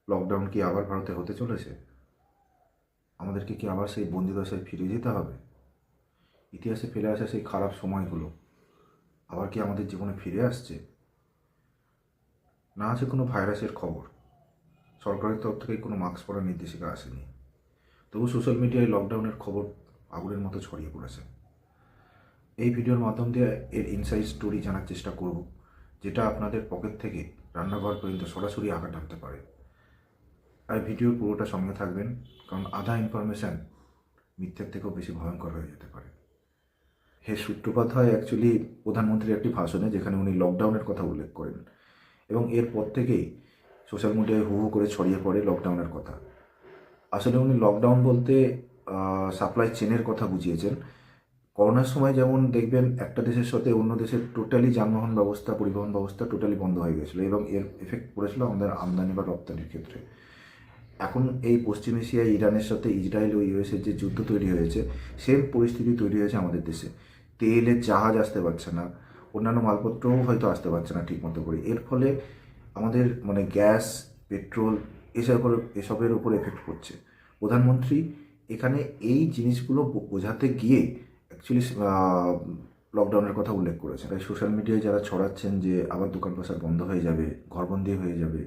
Lockdown কি আবার ভারতে হতে চলেছে? আমাদেরকে কি আবার সেই বন্দিদশায় ফিরে যেতে হবে? ইতিহাসে ফেলে আসা সেই খারাপ সময়গুলো আবার কি আমাদের জীবনে ফিরে আসছে? না আছে কোনো ভাইরাসের খবর, সরকারের তরফ থেকে কোনো মাস্ক পরার নির্দেশিকা আসেনি, তবু সোশ্যাল মিডিয়ায় লকডাউনের খবর আগুনের মতো ছড়িয়ে পড়েছে। এই ভিডিওর মাধ্যম দিয়ে এর ইনসাইড স্টোরি জানার চেষ্টা করব, যেটা আপনাদের পকেট থেকে রান্নাঘর পর্যন্ত সরাসরি আঘাত আনতে পারে। আর ভিডিওর পুরোটা সঙ্গে থাকবেন, কারণ আধা ইনফরমেশান মিথ্যের থেকেও বেশি ভয়ঙ্কর হয়ে যেতে পারে। হে সূত্রপাত অ্যাকচুয়ালি প্রধানমন্ত্রীর একটি ভাষণে, যেখানে উনি লকডাউনের কথা উল্লেখ করেন, এবং এরপর থেকেই সোশ্যাল মিডিয়ায় হু হু করে ছড়িয়ে পড়ে লকডাউনের কথা। আসলে উনি লকডাউন বলতে সাপ্লাই চেনের কথা বুঝিয়েছেন। করোনার সময় যেমন দেখবেন একটা দেশের সাথে অন্য দেশের টোটালি যানবাহন ব্যবস্থা, পরিবহন ব্যবস্থা টোটালি বন্ধ হয়ে গেছিলো, এবং এর এফেক্ট পড়েছিল আমাদের আমদানি বা রপ্তানির ক্ষেত্রে। এখন এই পশ্চিম এশিয়ায় ইরানের সাথে ইসরায়েল ও ইউএসের যে যুদ্ধ তৈরি হয়েছে, সেম পরিস্থিতি তৈরি হয়েছে আমাদের দেশে। তেলের জাহাজ আসতে পারছে না, অন্যান্য মালপত্রও হয়তো আসতে পারছে না ঠিক মতো করে। এর ফলে আমাদের গ্যাস, পেট্রোল এসবের উপর এফেক্ট পড়ছে। প্রধানমন্ত্রী এখানে এই জিনিসগুলো বোঝাতে গিয়ে অ্যাকচুয়ালি লকডাউনের কথা উল্লেখ করেছেন। তাই সোশ্যাল মিডিয়ায় যারা ছড়াচ্ছেন যে আবার দোকান পাশার বন্ধ হয়ে যাবে, ঘরবন্দি হয়ে যাবে,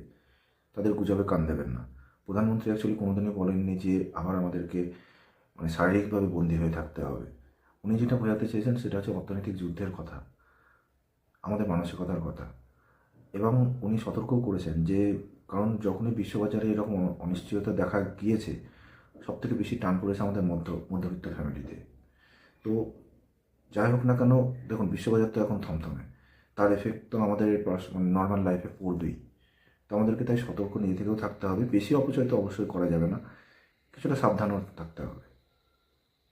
তাদের গুজবে কান দেবেন না। প্রধানমন্ত্রী অ্যাকচুয়ালি কোনোদিনই বলেননি যে আবার আমাদেরকে শারীরিকভাবে বন্দী হয়ে থাকতে হবে। উনি যেটা বোঝাতে চেয়েছেন সেটা হচ্ছে অর্থনৈতিক যুদ্ধের কথা, আমাদের মানসিকতার কথা। এবং উনি সতর্কও করেছেন যে, কারণ যখনই বিশ্ববাজারে এরকম অনিশ্চয়তা দেখা গিয়েছে, সবথেকে বেশি টান পড়েছে আমাদের মধ্যবিত্ত ফ্যামিলিতে। তো যাই হোক না কেন, দেখুন বিশ্ববাজার তো এখন থমথমে, তার এফেক্ট তো আমাদের নর্মাল লাইফে পড়বেই। তো আমাদেরকে তাই সতর্ক নিজে থেকেও থাকতে হবে। বেশি অপচয় তো অবশ্যই করা যাবে না, কিছুটা সাবধানও থাকতে হবে।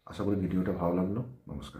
আশা করি ভিডিওটা ভালো লাগলো। নমস্কার।